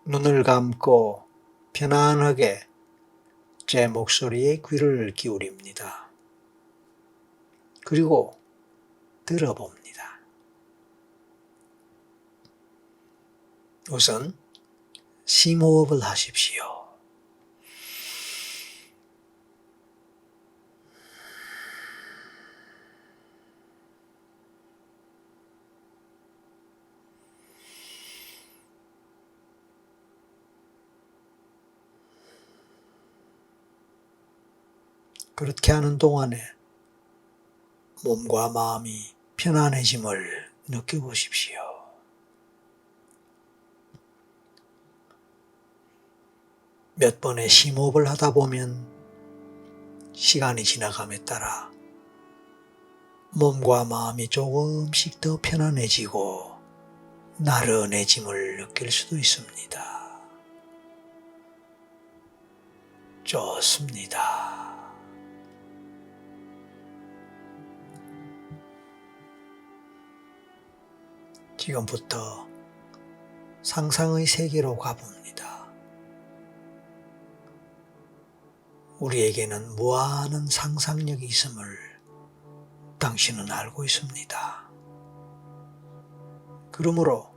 눈을 감고 편안하게 제 목소리에 귀를 기울입니다. 그리고 들어봅니다. 우선 심호흡을 하십시오. 그렇게 하는 동안에 몸과 마음이 편안해짐을 느껴보십시오. 몇 번의 심호흡을 하다 보면 시간이 지나감에 따라 몸과 마음이 조금씩 더 편안해지고 나른해짐을 느낄 수도 있습니다. 좋습니다. 지금부터 상상의 세계로 가봅니다. 우리에게는 무한한 상상력이 있음을 당신은 알고 있습니다. 그러므로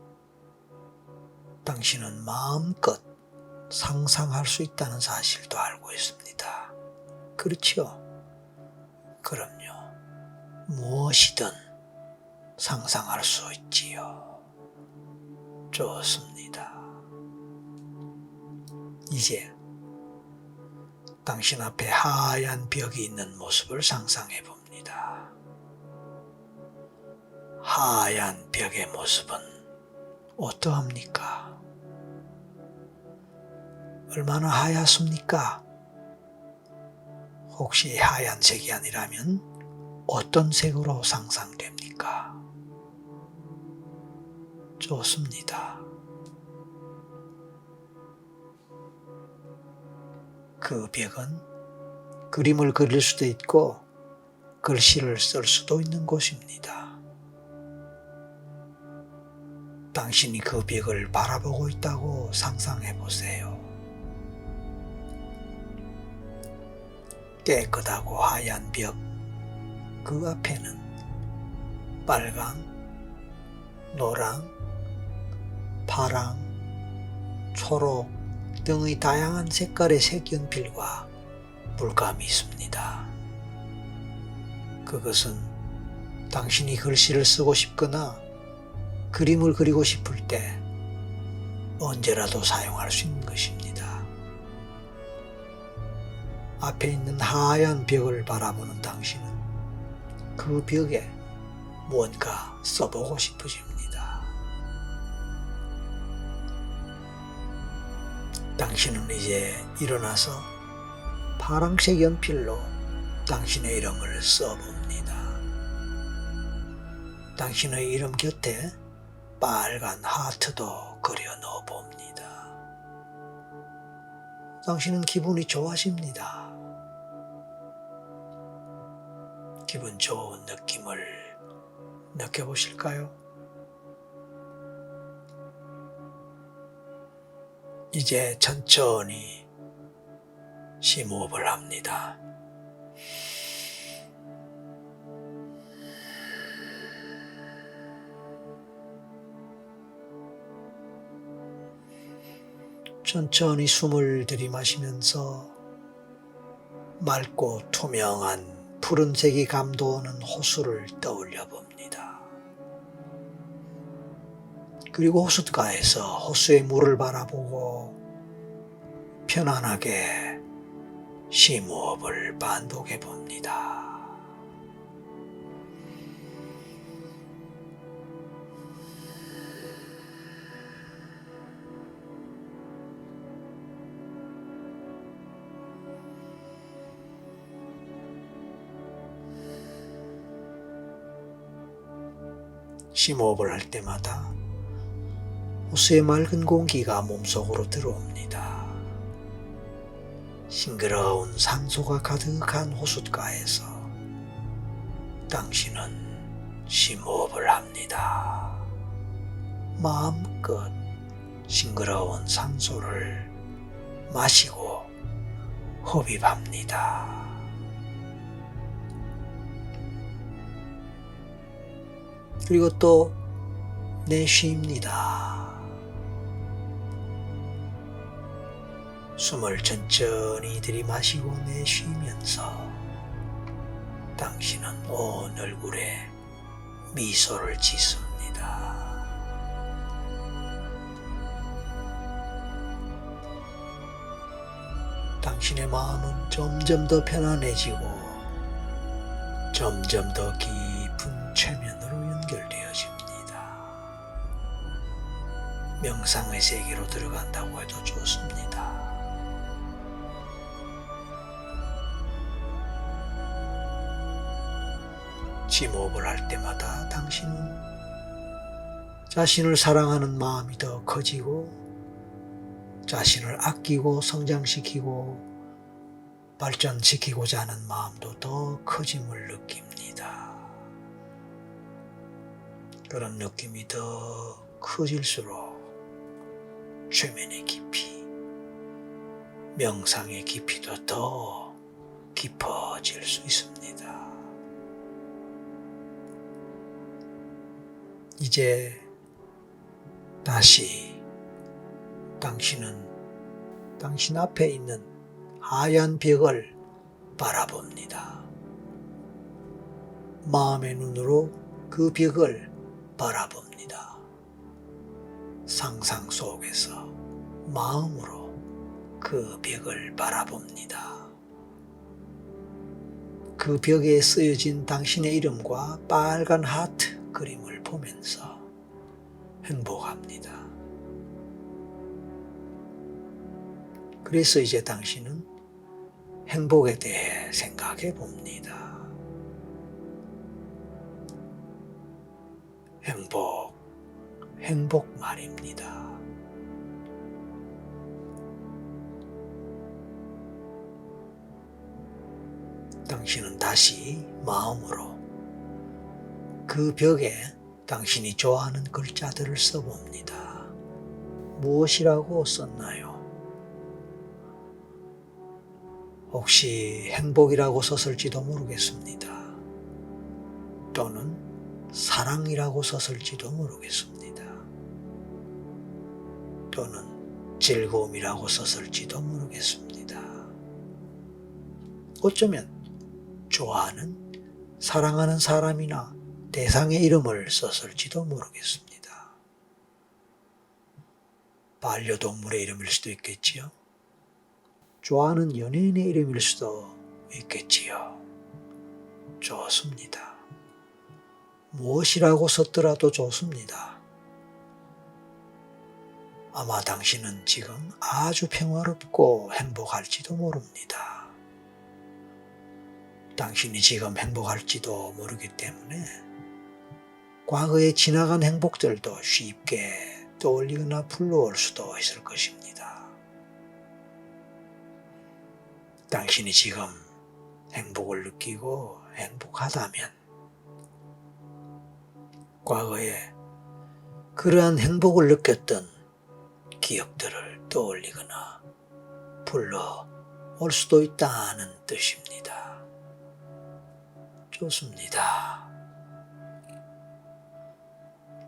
당신은 마음껏 상상할 수 있다는 사실도 알고 있습니다. 그렇죠? 그럼요. 무엇이든 상상할 수 있지요. 좋습니다. 이제 당신 앞에 하얀 벽이 있는 모습을 상상해 봅니다. 하얀 벽의 모습은 어떠합니까? 얼마나 하얗습니까? 혹시 하얀색이 아니라면 어떤 색으로 상상됩니까? 좋습니다. 그 벽은 그림을 그릴 수도 있고 글씨를 쓸 수도 있는 곳입니다. 당신이 그 벽을 바라보고 있다고 상상해 보세요. 깨끗하고 하얀 벽, 그 앞에는 빨강, 노랑, 파랑, 초록 등의 다양한 색깔의 색연필과 물감이 있습니다. 그것은 당신이 글씨를 쓰고 싶거나 그림을 그리고 싶을 때 언제라도 사용할 수 있는 것입니다. 앞에 있는 하얀 벽을 바라보는 당신은 그 벽에 무언가 써보고 싶으십니다. 당신은 이제 일어나서 파란색 연필로 당신의 이름을 써봅니다. 당신의 이름 곁에 빨간 하트도 그려 넣어봅니다. 당신은 기분이 좋아집니다. 기분 좋은 느낌을 느껴보실까요? 이제 천천히 심호흡을 합니다. 천천히 숨을 들이마시면서 맑고 투명한 푸른색이 감도는 호수를 떠올려 봅니다. 그리고 호숫가에서 호수의 물을 바라보고 편안하게 심호흡을 반복해 봅니다. 심호흡을 할 때마다 호수의 맑은 공기가 몸속으로 들어옵니다. 싱그러운 산소가 가득한 호숫가에서 당신은 심호흡을 합니다. 마음껏 싱그러운 산소를 마시고 흡입합니다. 그리고 또 내쉽니다. 숨을 천천히 들이마시고 내쉬면서 당신은 온 얼굴에 미소를 짓습니다. 당신의 마음은 점점 더 편안해지고 점점 더 깊은 최면으로 연결되어집니다. 명상의 세계로 들어간다고 해도 좋습니다. 심호흡을 할 때마다 당신은 자신을 사랑하는 마음이 더 커지고 자신을 아끼고 성장시키고 발전시키고자 하는 마음도 더 커짐을 느낍니다. 그런 느낌이 더 커질수록 최면의 깊이, 명상의 깊이도 더 깊어질 수 있습니다. 이제 다시 당신은 당신 앞에 있는 하얀 벽을 바라봅니다. 마음의 눈으로 그 벽을 바라봅니다. 상상 속에서 마음으로 그 벽을 바라봅니다. 그 벽에 쓰여진 당신의 이름과 빨간 하트 그림을 보면서 행복합니다. 그래서 이제 당신은 행복에 대해 생각해 봅니다. 행복 말입니다. 당신은 다시 마음으로 그 벽에 당신이 좋아하는 글자들을 써봅니다. 무엇이라고 썼나요? 혹시 행복이라고 썼을지도 모르겠습니다. 또는 사랑이라고 썼을지도 모르겠습니다. 또는 즐거움이라고 썼을지도 모르겠습니다. 어쩌면 좋아하는, 사랑하는 사람이나 대상의 이름을 썼을지도 모르겠습니다. 반려동물의 이름일 수도 있겠지요. 좋아하는 연예인의 이름일 수도 있겠지요. 좋습니다. 무엇이라고 썼더라도 좋습니다. 아마 당신은 지금 아주 평화롭고 행복할지도 모릅니다. 당신이 지금 행복할지도 모르기 때문에 과거에 지나간 행복들도 쉽게 떠올리거나 불러올 수도 있을 것입니다. 당신이 지금 행복을 느끼고 행복하다면 과거에 그러한 행복을 느꼈던 기억들을 떠올리거나 불러올 수도 있다는 뜻입니다. 좋습니다.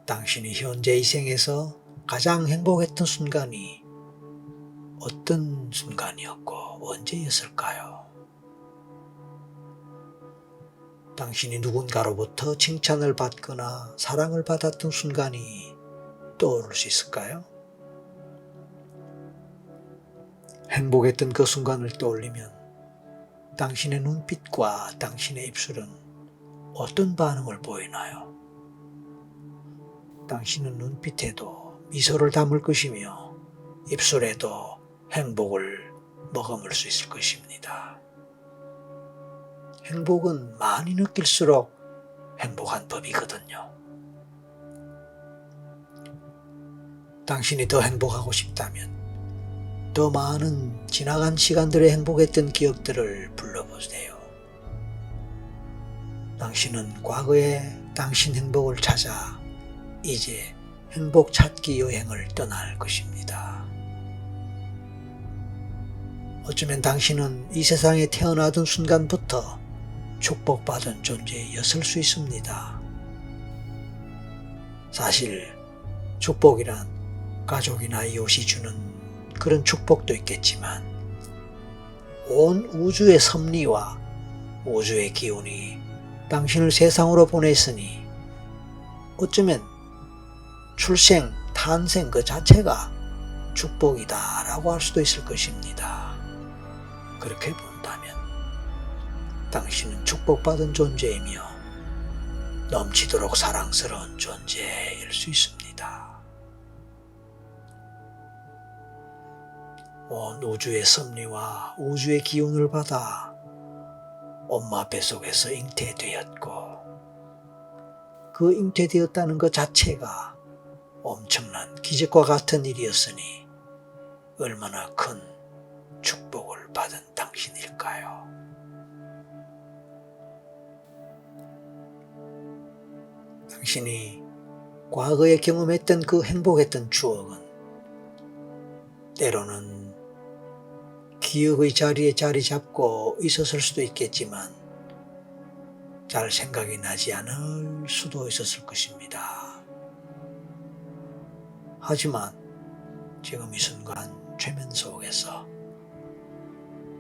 당신이 현재 이 생에서 가장 행복했던 순간이 어떤 순간이었고 언제였을까요? 당신이 누군가로부터 칭찬을 받거나 사랑을 받았던 순간이 떠오를 수 있을까요? 행복했던 그 순간을 떠올리면 당신의 눈빛과 당신의 입술은 어떤 반응을 보이나요? 당신은 눈빛에도 미소를 담을 것이며 입술에도 행복을 머금을 수 있을 것입니다. 행복은 많이 느낄수록 행복한 법이거든요. 당신이 더 행복하고 싶다면 더 많은 지나간 시간들의 행복했던 기억들을 불러보세요. 당신은 과거의 당신 행복을 찾아 이제 행복 찾기 여행을 떠날 것입니다. 어쩌면 당신은 이 세상에 태어나던 순간부터 축복받은 존재였을 수 있습니다. 사실 축복이란 가족이나 이웃이 주는 그런 축복도 있겠지만 온 우주의 섭리와 우주의 기운이 당신을 세상으로 보냈으니 어쩌면 출생, 탄생 그 자체가 축복이다 라고 할 수도 있을 것입니다. 그렇게 본다면 당신은 축복받은 존재이며 넘치도록 사랑스러운 존재일 수 있습니다. 온 우주의 섭리와 우주의 기운을 받아 엄마 뱃속에서 잉태되었고 그 잉태되었다는 것 자체가 엄청난 기적과 같은 일이었으니 얼마나 큰 축복을 받은 당신일까요? 당신이 과거에 경험했던 그 행복했던 추억은 때로는 기억의 자리에 자리 잡고 있었을 수도 있겠지만 잘 생각이 나지 않을 수도 있었을 것입니다. 하지만 지금 이 순간 최면 속에서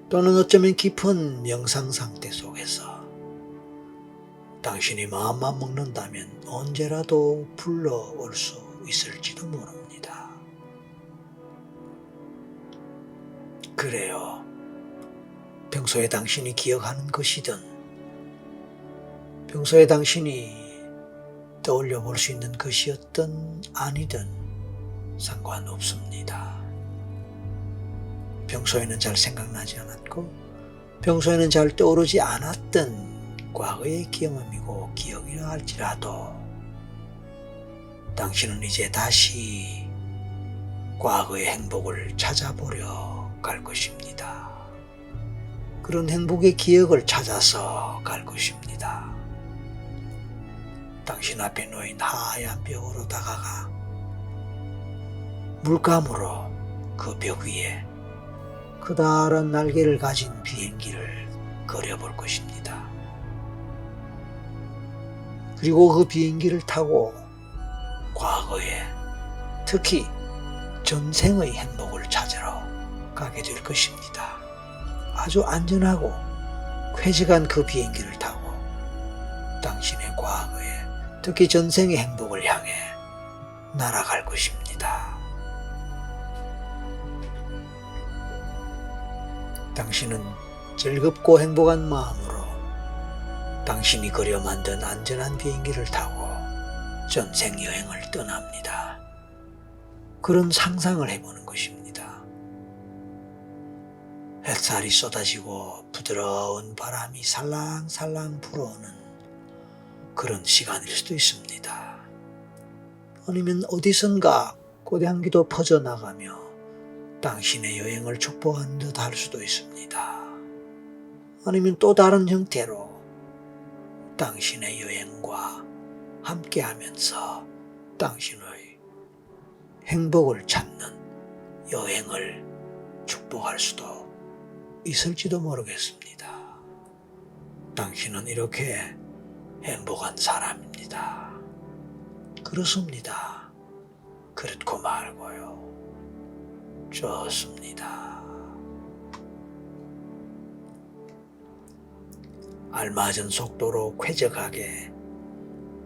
또는 어쩌면 깊은 명상 상태 속에서 당신이 마음만 먹는다면 언제라도 불러올 수 있을지도 모릅니다. 그래요. 평소에 당신이 기억하는 것이든 평소에 당신이 떠올려 볼 수 있는 것이었든 아니든 상관없습니다. 평소에는 잘 생각나지 않았고 평소에는 잘 떠오르지 않았던 과거의 경험이고 기억이라 할지라도 당신은 이제 다시 과거의 행복을 찾아보려 갈 것입니다. 그런 행복의 기억을 찾아서 갈 것입니다. 당신 앞에 놓인 하얀 벽으로 다가가 물감으로 그 벽 위에 커다란 날개를 가진 비행기를 그려볼 것입니다. 그리고 그 비행기를 타고 과거에 특히 전생의 행복을 찾으러 가게 될 것입니다. 아주 안전하고 쾌적한 그 비행기를 타고 당신의 과거에 특히 전생의 행복을 향해 날아갈 것입니다. 당신은 즐겁고 행복한 마음으로 당신이 그려 만든 안전한 비행기를 타고 전생 여행을 떠납니다. 그런 상상을 해보는 것입니다. 햇살이 쏟아지고 부드러운 바람이 살랑살랑 불어오는 그런 시간일 수도 있습니다. 아니면 어디선가 고향기도 퍼져나가며 당신의 여행을 축복하는 듯 할 수도 있습니다. 아니면 또 다른 형태로 당신의 여행과 함께하면서 당신의 행복을 찾는 여행을 축복할 수도 있을지도 모르겠습니다. 당신은 이렇게 행복한 사람입니다. 그렇습니다. 그렇고 말고요. 좋습니다. 알맞은 속도로 쾌적하게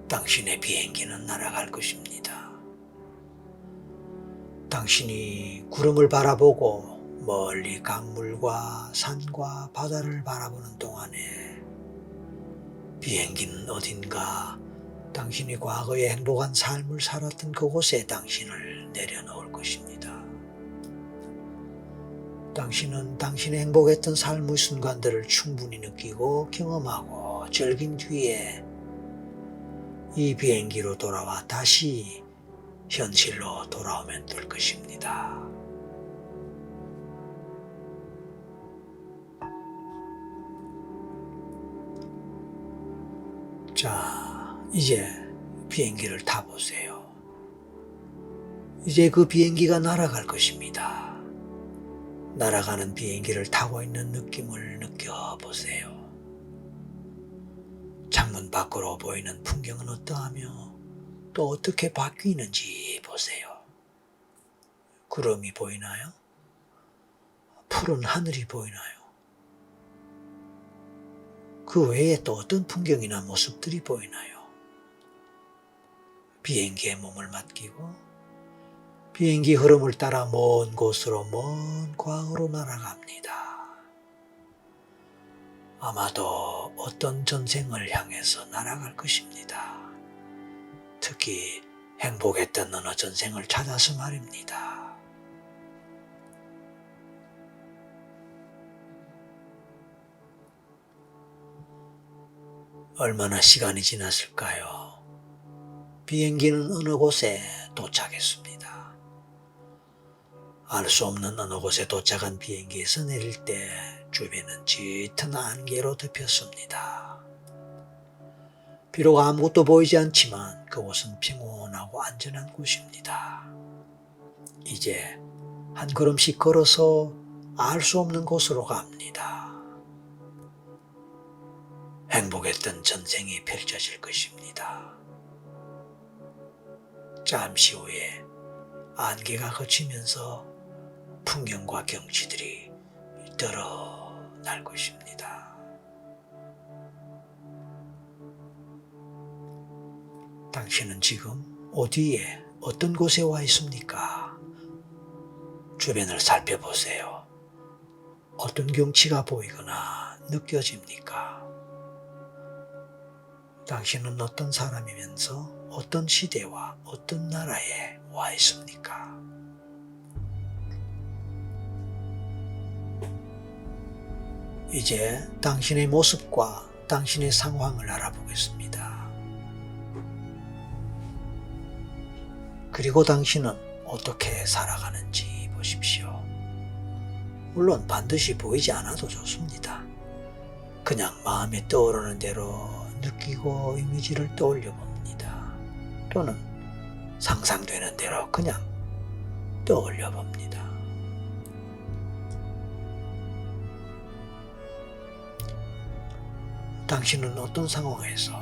당신의 비행기는 날아갈 것입니다. 당신이 구름을 바라보고 멀리 강물과 산과 바다를 바라보는 동안에 비행기는 어딘가 당신이 과거에 행복한 삶을 살았던 그곳에 당신을 내려놓을 것입니다. 당신은 당신의 행복했던 삶의 순간들을 충분히 느끼고 경험하고 즐긴 뒤에 이 비행기로 돌아와 다시 현실로 돌아오면 될 것입니다. 자, 이제 비행기를 타보세요. 이제 그 비행기가 날아갈 것입니다. 날아가는 비행기를 타고 있는 느낌을 느껴보세요. 창문 밖으로 보이는 풍경은 어떠하며 또 어떻게 바뀌는지 보세요. 구름이 보이나요? 푸른 하늘이 보이나요? 그 외에 또 어떤 풍경이나 모습들이 보이나요? 비행기에 몸을 맡기고 비행기 흐름을 따라 먼 곳으로 먼 과거로 날아갑니다. 아마도 어떤 전생을 향해서 날아갈 것입니다. 특히 행복했던 어느 전생을 찾아서 말입니다. 얼마나 시간이 지났을까요? 비행기는 어느 곳에 도착했습니다. 알 수 없는 어느 곳에 도착한 비행기에서 내릴 때 주변은 짙은 안개로 덮였습니다. 비록 아무것도 보이지 않지만 그곳은 평온하고 안전한 곳입니다. 이제 한 걸음씩 걸어서 알 수 없는 곳으로 갑니다. 행복했던 전생이 펼쳐질 것입니다. 잠시 후에 안개가 걷히면서 풍경과 경치들이 드러날 것입니다. 당신은 지금 어디에 어떤 곳에 와 있습니까? 주변을 살펴보세요. 어떤 경치가 보이거나 느껴집니까? 당신은 어떤 사람이면서 어떤 시대와 어떤 나라에 와 있습니까? 이제 당신의 모습과 당신의 상황을 알아보겠습니다. 그리고 당신은 어떻게 살아가는지 보십시오. 물론 반드시 보이지 않아도 좋습니다. 그냥 마음에 떠오르는 대로 느끼고 이미지를 떠올려 봅니다. 또는 상상되는 대로 그냥 떠올려 봅니다. 당신은 어떤 상황에서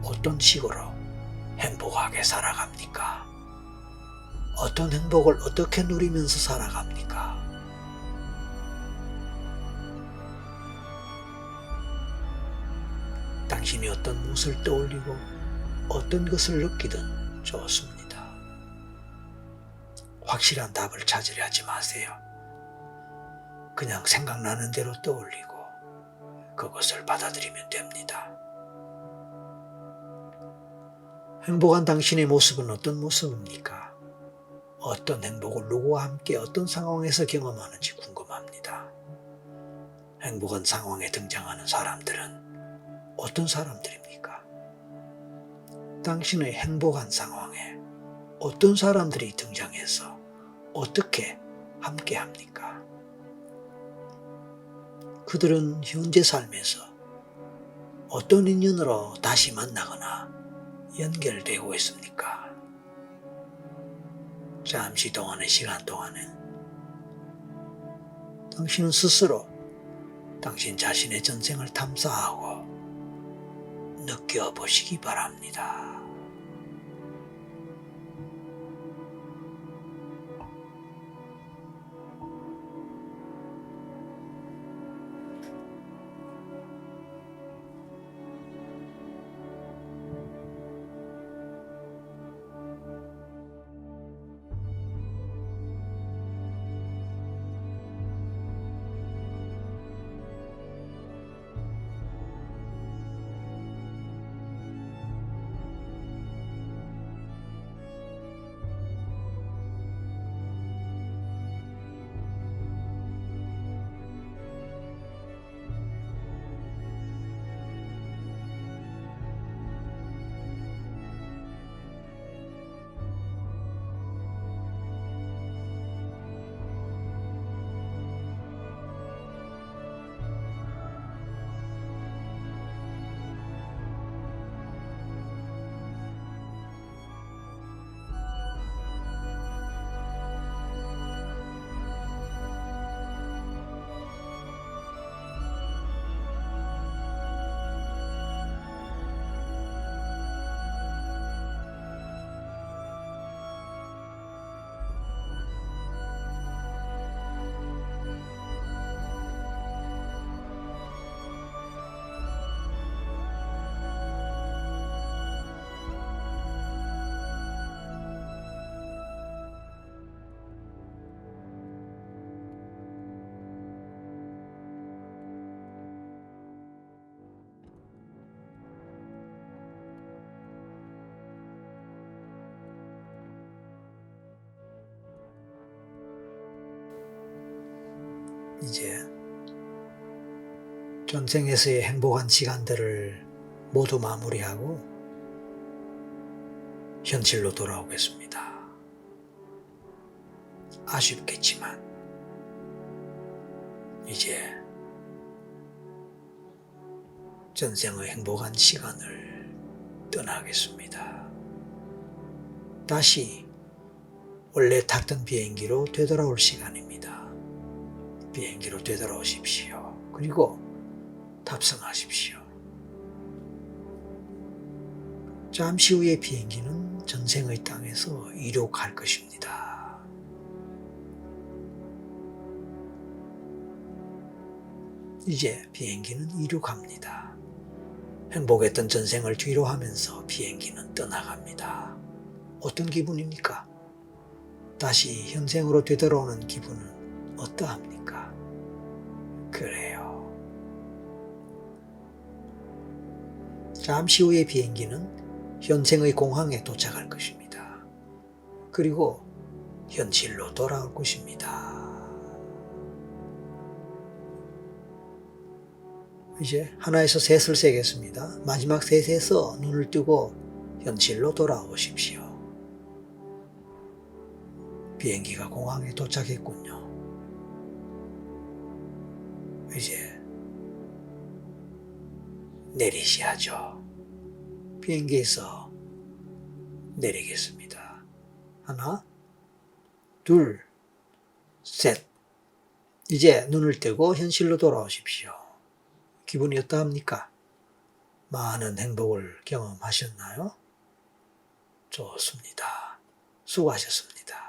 어떤 식으로 행복하게 살아갑니까? 어떤 행복을 어떻게 누리면서 살아갑니까? 당신이 어떤 무엇을 떠올리고 어떤 것을 느끼든 좋습니다. 확실한 답을 찾으려 하지 마세요. 그냥 생각나는 대로 떠올리고 그것을 받아들이면 됩니다. 행복한 당신의 모습은 어떤 모습입니까? 어떤 행복을 누구와 함께 어떤 상황에서 경험하는지 궁금합니다. 행복한 상황에 등장하는 사람들은 어떤 사람들입니까? 당신의 행복한 상황에 어떤 사람들이 등장해서 어떻게 함께합니까? 그들은 현재 삶에서 어떤 인연으로 다시 만나거나 연결되고 있습니까? 잠시 동안의 시간 동안에 당신은 스스로 당신 자신의 전생을 탐사하고 느껴보시기 바랍니다. 이제 전생에서의 행복한 시간들을 모두 마무리하고 현실로 돌아오겠습니다. 아쉽겠지만 이제 전생의 행복한 시간을 떠나겠습니다. 다시 원래 탔던 비행기로 되돌아올 시간입니다. 비행기로 되돌아오십시오. 그리고 탑승하십시오. 잠시 후에 비행기는 전생의 땅에서 이륙할 것입니다. 이제 비행기는 이륙합니다. 행복했던 전생을 뒤로 하면서 비행기는 떠나갑니다. 어떤 기분입니까? 다시 현생으로 되돌아오는 기분은 어떠합니까? 그래요. 잠시 후에 비행기는 현생의 공항에 도착할 것입니다. 그리고 현실로 돌아올 것입니다. 이제 하나에서 셋을 세겠습니다. 마지막 셋에서 눈을 뜨고 현실로 돌아오십시오. 비행기가 공항에 도착했군요. 이제 내리셔야죠. 비행기에서 내리겠습니다. 하나, 둘, 셋. 이제 눈을 뜨고 현실로 돌아오십시오. 기분이 어떠합니까? 많은 행복을 경험하셨나요? 좋습니다. 수고하셨습니다.